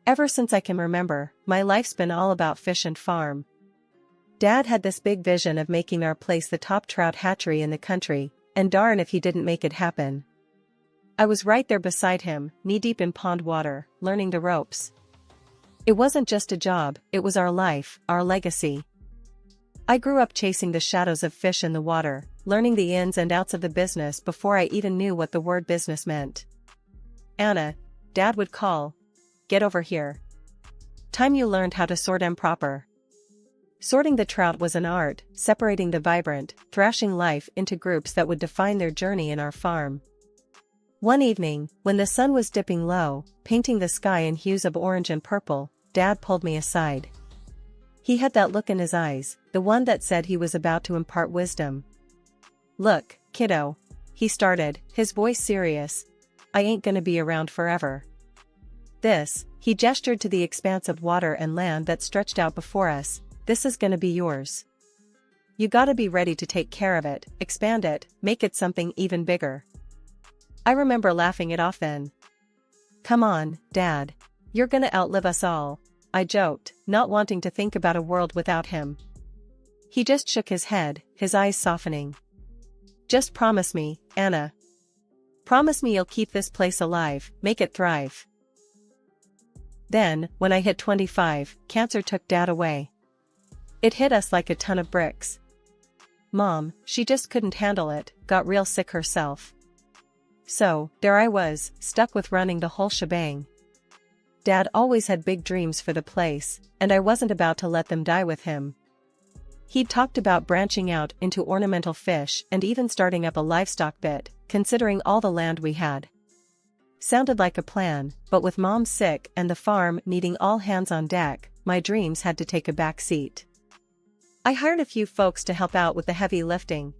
Ever since I can remember, my life's been all about fish and farm. Dad had this big vision of making our place the top trout hatchery in the country, and darn if he didn't make it happen. I was right there beside him, knee-deep in pond water, learning the ropes. It wasn't just a job, it was our life, our legacy. I grew up chasing the shadows of fish in the water, learning the ins and outs of the business before I even knew what the word business meant. "Anna," Dad would call. "Get over here. Time you learned how to sort 'em proper." Sorting the trout was an art, separating the vibrant, thrashing life into groups that would define their journey in our farm. One evening, when the sun was dipping low, painting the sky in hues of orange and purple, Dad pulled me aside. He had that look in his eyes, the one that said he was about to impart wisdom. "Look, kiddo," he started, his voice serious, "I ain't gonna be around forever. He gestured to the expanse of water and land that stretched out before us, "this is gonna be yours. You gotta be ready to take care of it, expand it, make it something even bigger." I remember laughing it off then. "Come on, Dad. You're gonna outlive us all," I joked, not wanting to think about a world without him. He just shook his head, his eyes softening. "Just promise me, Anna. Promise me you'll keep this place alive, make it thrive." Then, when I hit 25, cancer took Dad away. It hit us like a ton of bricks. Mom, she just couldn't handle it, got real sick herself. So, there I was, stuck with running the whole shebang. Dad always had big dreams for the place, and I wasn't about to let them die with him. He'd talked about branching out into ornamental fish and even starting up a livestock bit, considering all the land we had. Sounded like a plan, but with Mom sick and the farm needing all hands on deck, my dreams had to take a back seat. I hired a few folks to help out with the heavy lifting.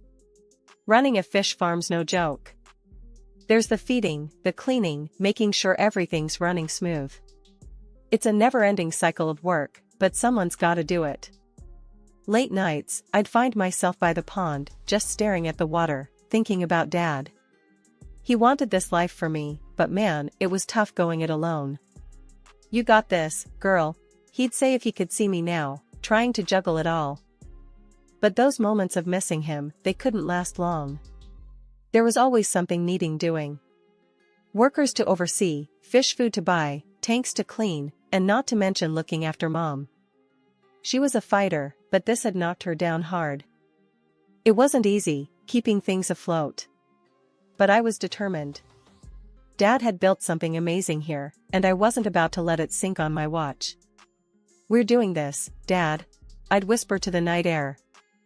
Running a fish farm's no joke. There's the feeding, the cleaning, making sure everything's running smooth. It's a never-ending cycle of work, but someone's gotta do it. Late nights, I'd find myself by the pond, just staring at the water, thinking about Dad. He wanted this life for me, but man, it was tough going it alone. "You got this, girl," he'd say if he could see me now, trying to juggle it all. But those moments of missing him, they couldn't last long. There was always something needing doing. Workers to oversee, fish food to buy, tanks to clean, and not to mention looking after Mom. She was a fighter, but this had knocked her down hard. It wasn't easy, keeping things afloat. But I was determined. Dad had built something amazing here, and I wasn't about to let it sink on my watch. "We're doing this, Dad," I'd whisper to the night air.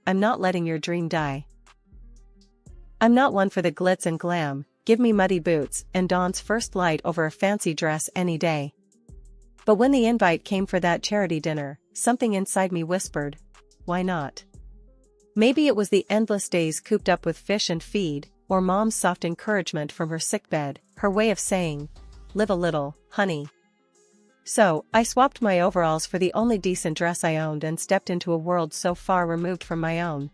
"I'm not letting your dream die. I'm not one for the glitz and glam, give me muddy boots and Dawn's first light over a fancy dress any day." But when the invite came for that charity dinner, something inside me whispered, why not? Maybe it was the endless days cooped up with fish and feed, or Mom's soft encouragement from her sickbed, her way of saying, "Live a little, honey." So, I swapped my overalls for the only decent dress I owned and stepped into a world so far removed from my own.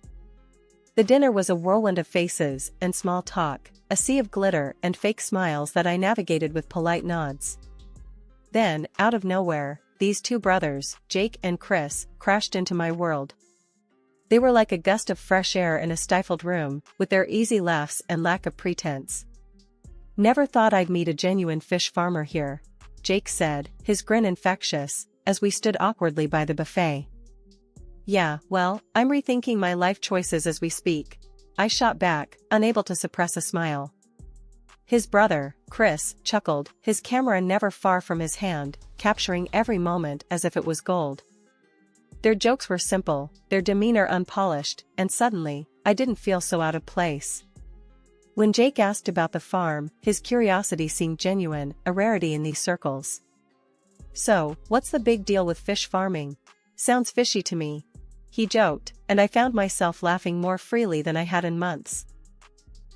The dinner was a whirlwind of faces and small talk, a sea of glitter and fake smiles that I navigated with polite nods. Then, out of nowhere, these two brothers, Jake and Chris, crashed into my world. They were like a gust of fresh air in a stifled room, with their easy laughs and lack of pretense. "Never thought I'd meet a genuine fish farmer here," Jake said, his grin infectious, as we stood awkwardly by the buffet. "Yeah, well, I'm rethinking my life choices as we speak," I shot back, unable to suppress a smile. His brother, Chris, chuckled, his camera never far from his hand, capturing every moment as if it was gold. Their jokes were simple, their demeanor unpolished, and suddenly, I didn't feel so out of place. When Jake asked about the farm, his curiosity seemed genuine, a rarity in these circles. "So, what's the big deal with fish farming? Sounds fishy to me," he joked, and I found myself laughing more freely than I had in months.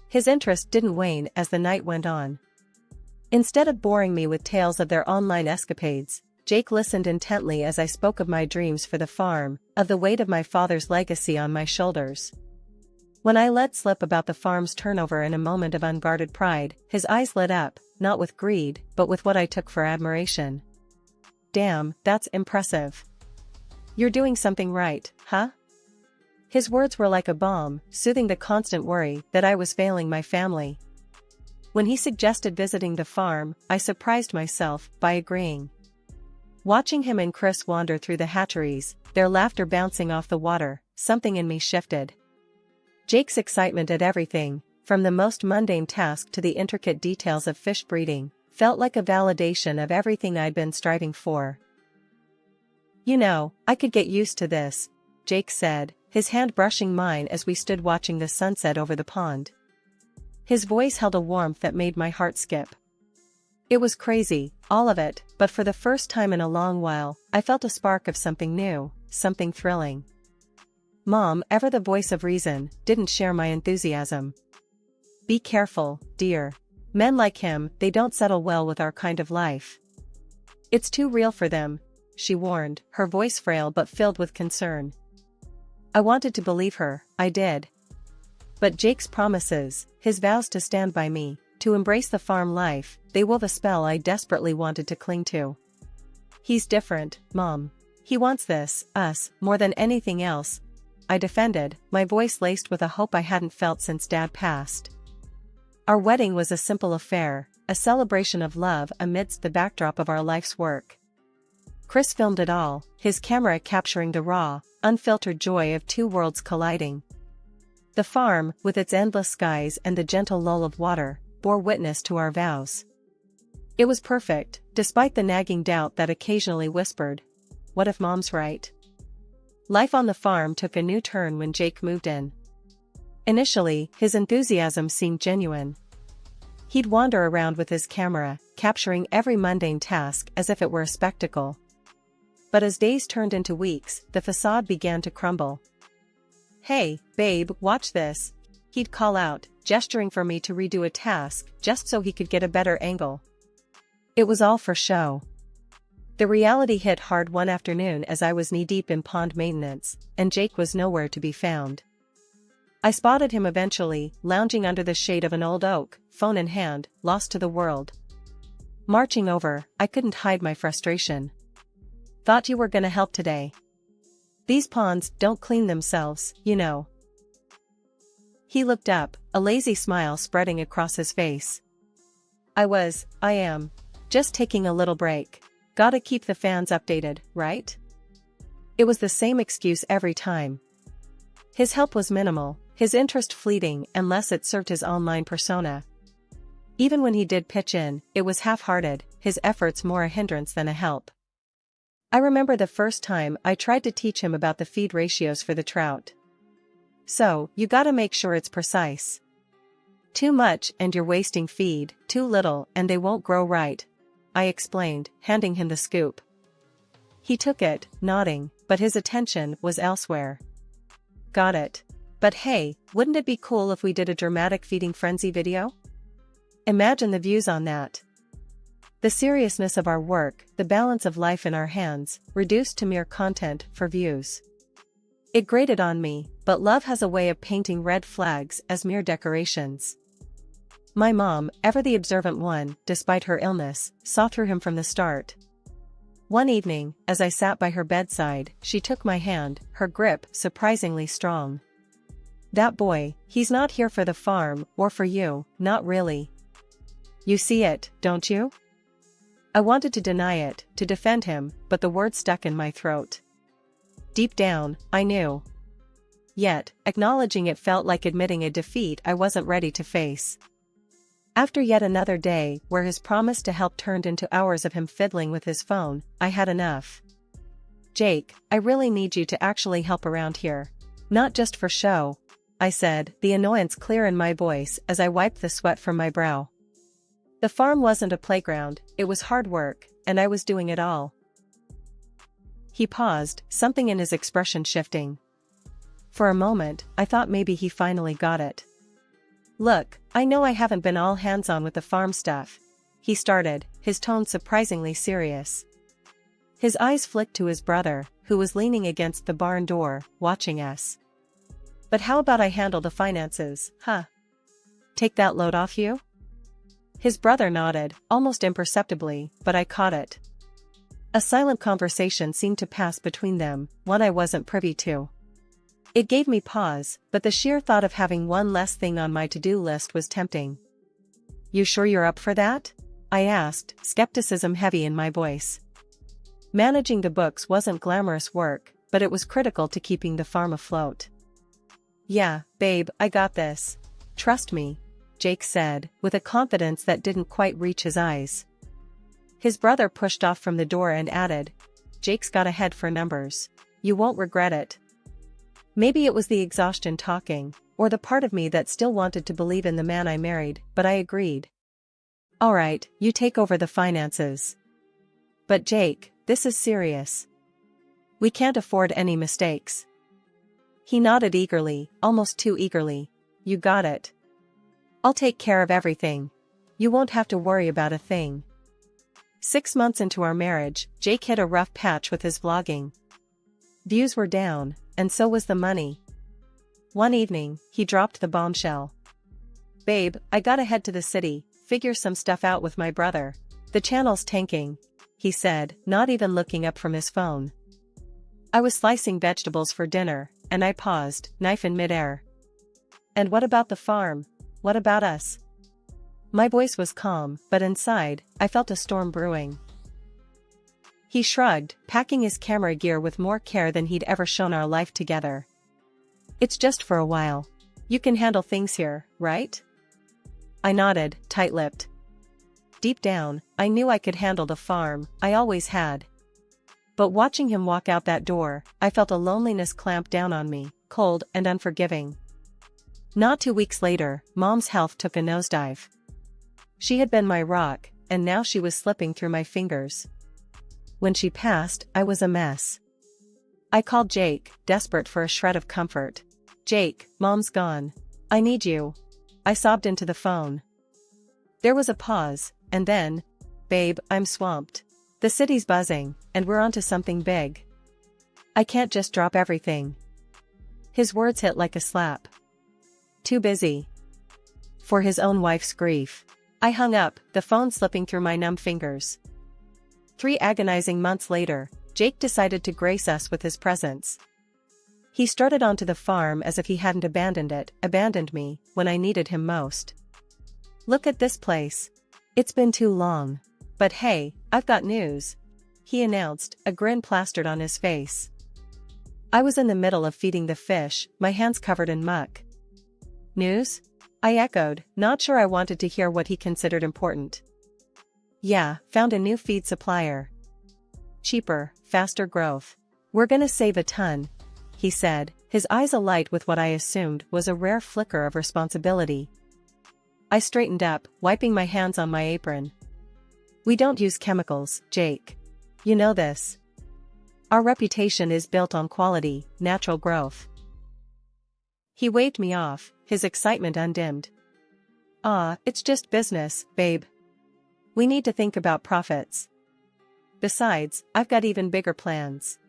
His interest didn't wane as the night went on. Instead of boring me with tales of their online escapades, Jake listened intently as I spoke of my dreams for the farm, of the weight of my father's legacy on my shoulders. When I let slip about the farm's turnover in a moment of unguarded pride, his eyes lit up, not with greed, but with what I took for admiration. Damn, that's impressive. You're doing something right, huh? His words were like a balm, soothing the constant worry that I was failing my family. When he suggested visiting the farm, I surprised myself by agreeing. Watching him and Chris wander through the hatcheries, their laughter bouncing off the water, something in me shifted. Jake's excitement at everything, from the most mundane task to the intricate details of fish breeding, felt like a validation of everything I'd been striving for. You know, I could get used to this, Jake said, his hand brushing mine as we stood watching the sunset over the pond. His voice held a warmth that made my heart skip. It was crazy, all of it, but for the first time in a long while, I felt a spark of something new, something thrilling. Mom, ever the voice of reason, didn't share my enthusiasm. Be careful, dear. Men like him, they don't settle well with our kind of life. It's too real for them, she warned, her voice frail but filled with concern. I wanted to believe her, I did. But Jake's promises, his vows to stand by me, to embrace the farm life, they wove a spell I desperately wanted to cling to. He's different, Mom. He wants this, us, more than anything else, I defended, my voice laced with a hope I hadn't felt since Dad passed. Our wedding was a simple affair, a celebration of love amidst the backdrop of our life's work. Chris filmed it all, his camera capturing the raw, unfiltered joy of two worlds colliding. The farm, with its endless skies and the gentle lull of water, bore witness to our vows. It was perfect, despite the nagging doubt that occasionally whispered, "What if Mom's right?" Life on the farm took a new turn when Jake moved in. Initially, his enthusiasm seemed genuine. He'd wander around with his camera, capturing every mundane task as if it were a spectacle. But as days turned into weeks, the facade began to crumble. "Hey, babe, watch this," he'd call out, gesturing for me to redo a task, just so he could get a better angle. It was all for show. The reality hit hard one afternoon as I was knee-deep in pond maintenance, and Jake was nowhere to be found. I spotted him eventually, lounging under the shade of an old oak, phone in hand, lost to the world. Marching over, I couldn't hide my frustration. "Thought you were gonna help today. These ponds don't clean themselves, you know." He looked up, a lazy smile spreading across his face. I am. Just taking a little break. Gotta keep the fans updated, right? It was the same excuse every time. His help was minimal, his interest fleeting unless it served his online persona. Even when he did pitch in, it was half-hearted, his efforts more a hindrance than a help. I remember the first time I tried to teach him about the feed ratios for the trout. "So, you gotta make sure it's precise. Too much and you're wasting feed, too little and they won't grow right," I explained, handing him the scoop. He took it, nodding, but his attention was elsewhere. "Got it. But hey, wouldn't it be cool if we did a dramatic feeding frenzy video? Imagine the views on that." The seriousness of our work, the balance of life in our hands, reduced to mere content for views. It grated on me, but love has a way of painting red flags as mere decorations. My mom, ever the observant one, despite her illness, saw through him from the start. One evening, as I sat by her bedside, she took my hand, her grip surprisingly strong. "That boy, he's not here for the farm, or for you, not really. You see it, don't you?" I wanted to deny it, to defend him, but the words stuck in my throat. Deep down, I knew. Yet, acknowledging it felt like admitting a defeat I wasn't ready to face. After yet another day, where his promise to help turned into hours of him fiddling with his phone, I had enough. "Jake, I really need you to actually help around here. Not just for show," I said, the annoyance clear in my voice as I wiped the sweat from my brow. The farm wasn't a playground, it was hard work, and I was doing it all. He paused, something in his expression shifting. For a moment, I thought maybe he finally got it. "Look, I know I haven't been all hands-on with the farm stuff," he started, his tone surprisingly serious. His eyes flicked to his brother, who was leaning against the barn door, watching us. "But how about I handle the finances, huh? Take that load off you?" His brother nodded, almost imperceptibly, but I caught it. A silent conversation seemed to pass between them, one I wasn't privy to. It gave me pause, but the sheer thought of having one less thing on my to-do list was tempting. "You sure you're up for that?" I asked, skepticism heavy in my voice. Managing the books wasn't glamorous work, but it was critical to keeping the farm afloat. "Yeah, babe, I got this. Trust me," Jake said, with a confidence that didn't quite reach his eyes. His brother pushed off from the door and added, "Jake's got a head for numbers. You won't regret it." Maybe it was the exhaustion talking, or the part of me that still wanted to believe in the man I married, but I agreed. "All right, you take over the finances." "But Jake, this is serious. We can't afford any mistakes." He nodded eagerly, almost too eagerly. "You got it. I'll take care of everything. You won't have to worry about a thing." 6 months into our marriage, Jake hit a rough patch with his vlogging. Views were down, and so was the money. One evening, he dropped the bombshell. "Babe, I gotta head to the city, figure some stuff out with my brother. The channel's tanking," he said, not even looking up from his phone. I was slicing vegetables for dinner, and I paused, knife in midair. "And what about the farm? What about us?" My voice was calm, but inside, I felt a storm brewing. He shrugged, packing his camera gear with more care than he'd ever shown our life together. "It's just for a while. You can handle things here, right?" I nodded, tight-lipped. Deep down, I knew I could handle the farm, I always had. But watching him walk out that door, I felt a loneliness clamp down on me, cold and unforgiving. Not 2 weeks later, Mom's health took a nosedive. She had been my rock, and now she was slipping through my fingers. When she passed, I was a mess. I called Jake, desperate for a shred of comfort. "Jake, Mom's gone. I need you." I sobbed into the phone. There was a pause, and then, "Babe, I'm swamped. The city's buzzing, and we're onto something big. I can't just drop everything." His words hit like a slap. Too busy. For his own wife's grief. I hung up, the phone slipping through my numb fingers. 3 agonizing months later, Jake decided to grace us with his presence. He strutted onto the farm as if he hadn't abandoned me, when I needed him most. "Look at this place. It's been too long. But hey, I've got news," he announced, a grin plastered on his face. I was in the middle of feeding the fish, my hands covered in muck. "News?" I echoed, not sure I wanted to hear what he considered important. "Yeah, found a new feed supplier. Cheaper, faster growth. We're gonna save a ton," he said, his eyes alight with what I assumed was a rare flicker of responsibility. I straightened up, wiping my hands on my apron. "We don't use chemicals, Jake. You know this. Our reputation is built on quality, natural growth." He waved me off, his excitement undimmed. It's just business, babe. We need to think about profits. Besides, I've got even bigger plans."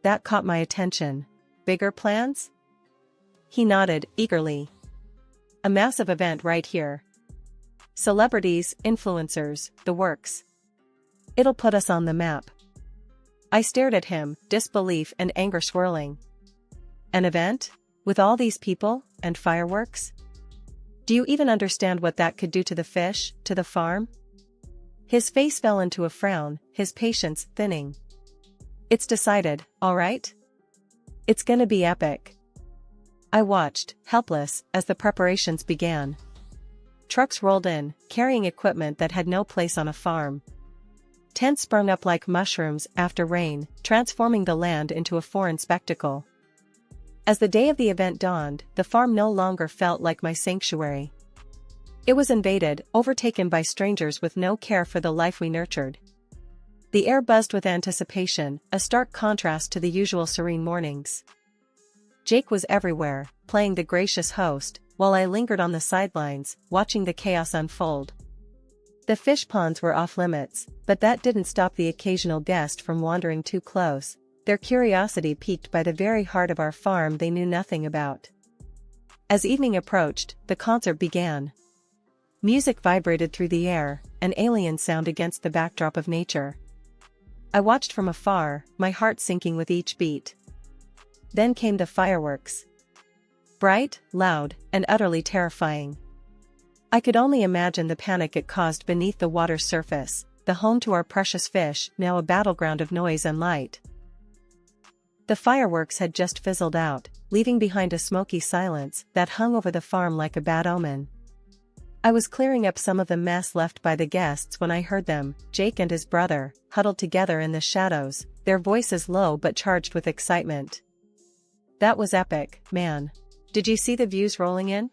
That caught my attention. "Bigger plans?" He nodded, eagerly. "A massive event right here. Celebrities, influencers, the works. It'll put us on the map." I stared at him, disbelief and anger swirling. "An event? With all these people, and fireworks? Do you even understand what that could do to the fish, to the farm?" His face fell into a frown, his patience thinning. "It's decided, all right? It's gonna be epic." I watched, helpless, as the preparations began. Trucks rolled in, carrying equipment that had no place on a farm. Tents sprung up like mushrooms after rain, transforming the land into a foreign spectacle. As the day of the event dawned, the farm no longer felt like my sanctuary. It was invaded, overtaken by strangers with no care for the life we nurtured. The air buzzed with anticipation, a stark contrast to the usual serene mornings. Jake was everywhere, playing the gracious host, while I lingered on the sidelines, watching the chaos unfold. The fish ponds were off limits, but that didn't stop the occasional guest from wandering too close, their curiosity piqued by the very heart of our farm they knew nothing about. As evening approached, the concert began. Music vibrated through the air, an alien sound against the backdrop of nature. I watched from afar, my heart sinking with each beat. Then came the fireworks. Bright, loud, and utterly terrifying. I could only imagine the panic it caused beneath the water's surface, the home to our precious fish, now a battleground of noise and light. The fireworks had just fizzled out, leaving behind a smoky silence that hung over the farm like a bad omen. I was clearing up some of the mess left by the guests when I heard them, Jake and his brother, huddled together in the shadows, their voices low but charged with excitement. "That was epic, man. Did you see the views rolling in?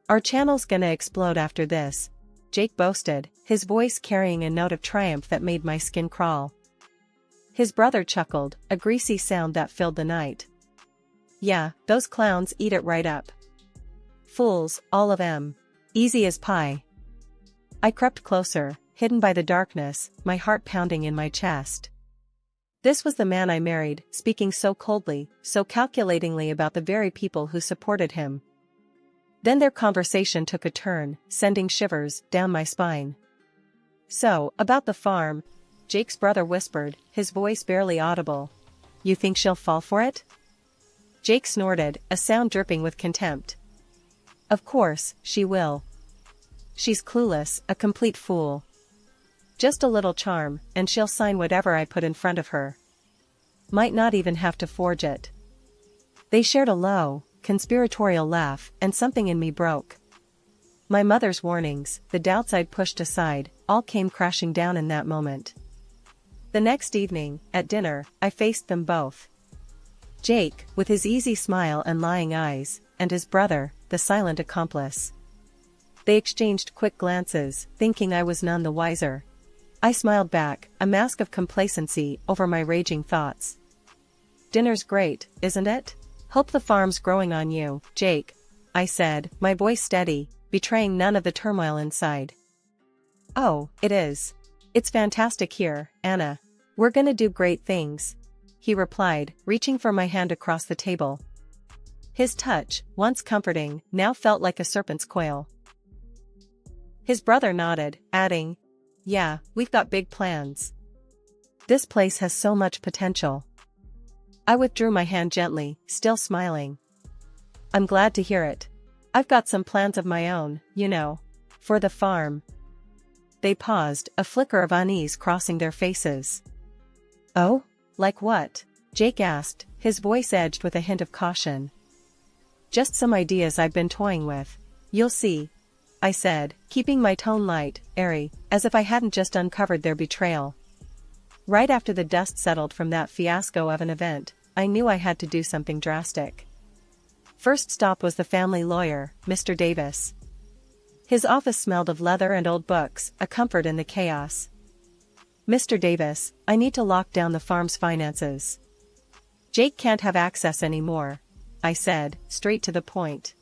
Our channel's gonna explode after this," Jake boasted, his voice carrying a note of triumph that made my skin crawl. His brother chuckled, a greasy sound that filled the night. "Yeah, those clowns eat it right up. Fools, all of 'em. Easy as pie." I crept closer, hidden by the darkness, my heart pounding in my chest. This was the man I married, speaking so coldly, so calculatingly about the very people who supported him. Then their conversation took a turn, sending shivers down my spine. "So, about the farm," Jake's brother whispered, his voice barely audible. "You think she'll fall for it?" Jake snorted, a sound dripping with contempt. "Of course, she will. She's clueless, a complete fool. Just a little charm, and she'll sign whatever I put in front of her. Might not even have to forge it." They shared a low, conspiratorial laugh, and something in me broke. My mother's warnings, the doubts I'd pushed aside, all came crashing down in that moment. The next evening, at dinner, I faced them both. Jake, with his easy smile and lying eyes, and his brother, the silent accomplice. They exchanged quick glances, thinking I was none the wiser. I smiled back, a mask of complacency over my raging thoughts. "Dinner's great, isn't it? Hope the farm's growing on you, Jake," I said, my voice steady, betraying none of the turmoil inside. "Oh, it is. It's fantastic here, Anna. We're gonna do great things," he replied, reaching for my hand across the table. His touch, once comforting, now felt like a serpent's coil. His brother nodded, adding, "Yeah, we've got big plans. This place has so much potential." I withdrew my hand gently, still smiling. "I'm glad to hear it. I've got some plans of my own, you know. For the farm." They paused, a flicker of unease crossing their faces. "Oh? Like what?" Jake asked, his voice edged with a hint of caution. "Just some ideas I've been toying with. You'll see," I said, keeping my tone light, airy, as if I hadn't just uncovered their betrayal. Right after the dust settled from that fiasco of an event, I knew I had to do something drastic. First stop was the family lawyer, Mr. Davis. His office smelled of leather and old books, a comfort in the chaos. "Mr. Davis, I need to lock down the farm's finances. Jake can't have access anymore," I said, straight to the point.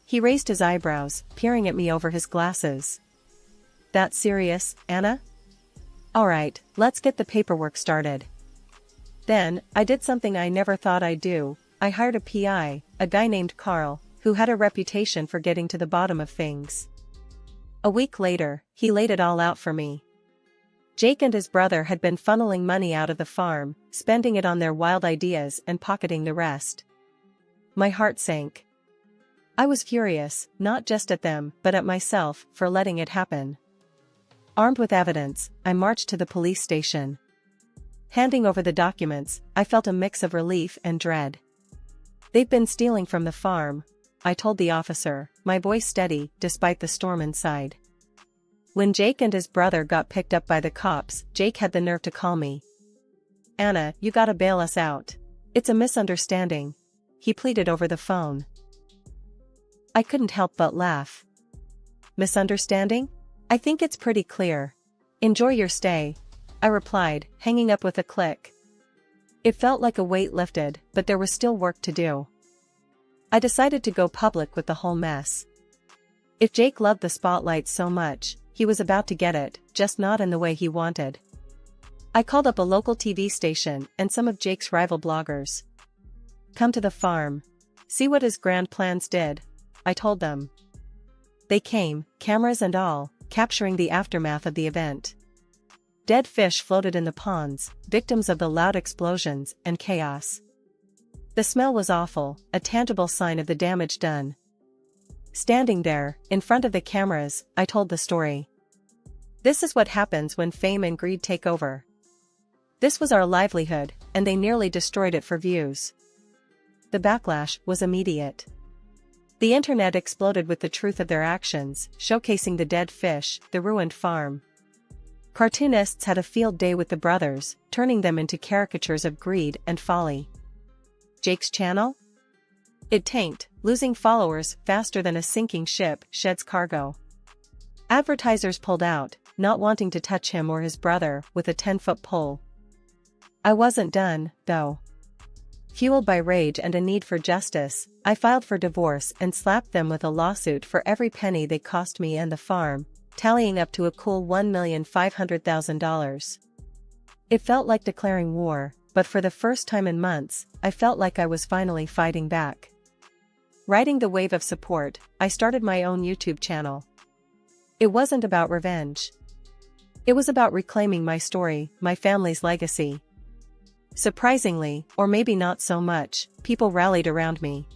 He raised his eyebrows, peering at me over his glasses. "That serious, Anna? All right, let's get the paperwork started." Then, I did something I never thought I'd do. I hired a PI, a guy named Carl, who had a reputation for getting to the bottom of things. A week later, he laid it all out for me. Jake and his brother had been funneling money out of the farm, spending it on their wild ideas and pocketing the rest. My heart sank. I was furious, not just at them, but at myself, for letting it happen. Armed with evidence, I marched to the police station. Handing over the documents, I felt a mix of relief and dread. "They've been stealing from the farm," I told the officer, my voice steady, despite the storm inside. When Jake and his brother got picked up by the cops, Jake had the nerve to call me. "Anna, you gotta bail us out. It's a misunderstanding," he pleaded over the phone. I couldn't help but laugh. "Misunderstanding? I think it's pretty clear. Enjoy your stay," I replied, hanging up with a click. It felt like a weight lifted, but there was still work to do. I decided to go public with the whole mess. If Jake loved the spotlight so much, he was about to get it, just not in the way he wanted. I called up a local TV station and some of Jake's rival bloggers. "Come to the farm. See what his grand plans did," I told them. They came, cameras and all, capturing the aftermath of the event. Dead fish floated in the ponds, victims of the loud explosions and chaos. The smell was awful, a tangible sign of the damage done. Standing there, in front of the cameras, I told the story. This is what happens when fame and greed take over. This was our livelihood, and they nearly destroyed it for views. The backlash was immediate. The internet exploded with the truth of their actions, showcasing the dead fish, the ruined farm. Cartoonists had a field day with the brothers, turning them into caricatures of greed and folly. Jake's channel? It tanked, losing followers faster than a sinking ship sheds cargo. Advertisers pulled out, not wanting to touch him or his brother with a 10-foot pole. I wasn't done, though. Fueled by rage and a need for justice, I filed for divorce and slapped them with a lawsuit for every penny they cost me and the farm, tallying up to a cool $1,500,000. It felt like declaring war, but for the first time in months, I felt like I was finally fighting back. Riding the wave of support, I started my own YouTube channel. It wasn't about revenge. It was about reclaiming my story, my family's legacy. Surprisingly, or maybe not so much, people rallied around me.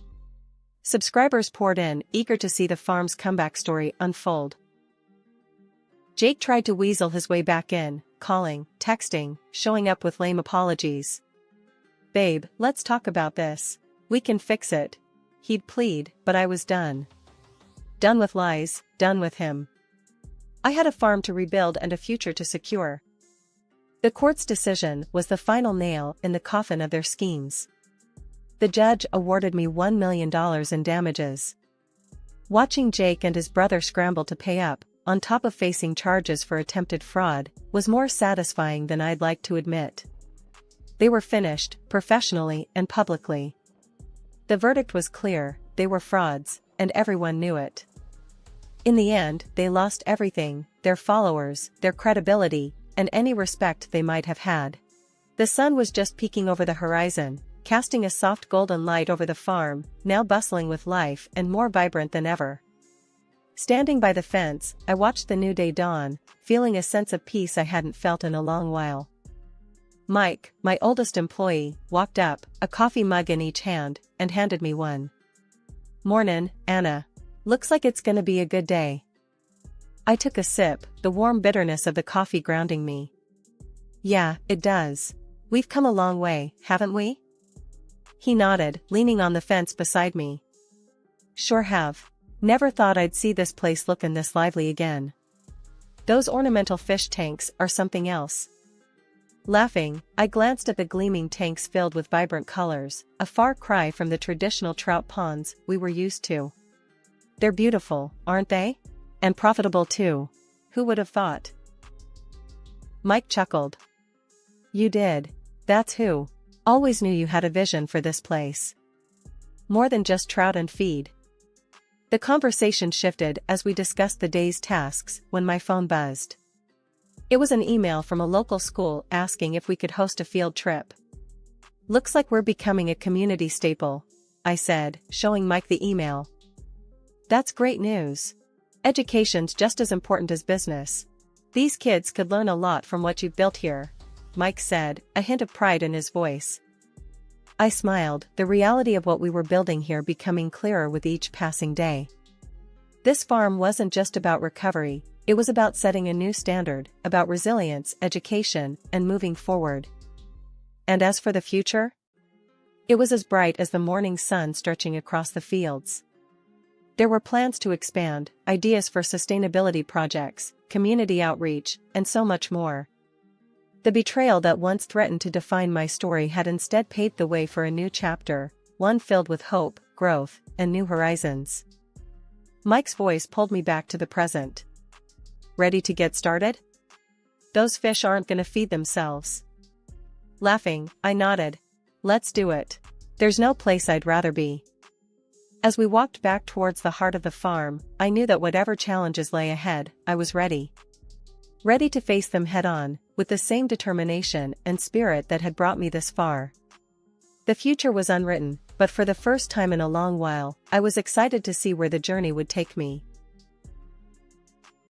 Subscribers poured in, eager to see the farm's comeback story unfold. Jake tried to weasel his way back in, calling, texting, showing up with lame apologies. "Babe, let's talk about this. We can fix it," he'd plead, but I was done. Done with lies, done with him. I had a farm to rebuild and a future to secure. The court's decision was the final nail in the coffin of their schemes. The judge awarded me $1 million in damages. Watching Jake and his brother scramble to pay up, on top of facing charges for attempted fraud, was more satisfying than I'd like to admit. They were finished, professionally and publicly. The verdict was clear: they were frauds, and everyone knew it. In the end, they lost everything: their followers, their credibility, and any respect they might have had. The sun was just peeking over the horizon, casting a soft golden light over the farm, now bustling with life and more vibrant than ever. Standing by the fence, I watched the new day dawn, feeling a sense of peace I hadn't felt in a long while. Mike, my oldest employee, walked up, a coffee mug in each hand, and handed me one. "Mornin', Anna. Looks like it's gonna be a good day." I took a sip, the warm bitterness of the coffee grounding me. "Yeah, it does. We've come a long way, haven't we?" He nodded, leaning on the fence beside me. "Sure have. Never thought I'd see this place lookin' this lively again. Those ornamental fish tanks are something else." Laughing, I glanced at the gleaming tanks filled with vibrant colors, a far cry from the traditional trout ponds we were used to. "They're beautiful, aren't they? And profitable too. Who would have thought?" Mike chuckled. "You did. That's who. Always knew you had a vision for this place. More than just trout and feed." The conversation shifted as we discussed the day's tasks when my phone buzzed. It was an email from a local school asking if we could host a field trip. "Looks like we're becoming a community staple," I said, showing Mike the email. "That's great news. Education's just as important as business. These kids could learn a lot from what you've built here," Mike said, a hint of pride in his voice. I smiled, the reality of what we were building here becoming clearer with each passing day. This farm wasn't just about recovery, it was about setting a new standard, about resilience, education, and moving forward. And as for the future? It was as bright as the morning sun stretching across the fields. There were plans to expand, ideas for sustainability projects, community outreach, and so much more. The betrayal that once threatened to define my story had instead paved the way for a new chapter, one filled with hope, growth, and new horizons. Mike's voice pulled me back to the present. "Ready to get started? Those fish aren't gonna feed themselves." Laughing, I nodded. "Let's do it. There's no place I'd rather be." As we walked back towards the heart of the farm, I knew that whatever challenges lay ahead, I was ready. Ready to face them head-on, with the same determination and spirit that had brought me this far. The future was unwritten, but for the first time in a long while, I was excited to see where the journey would take me.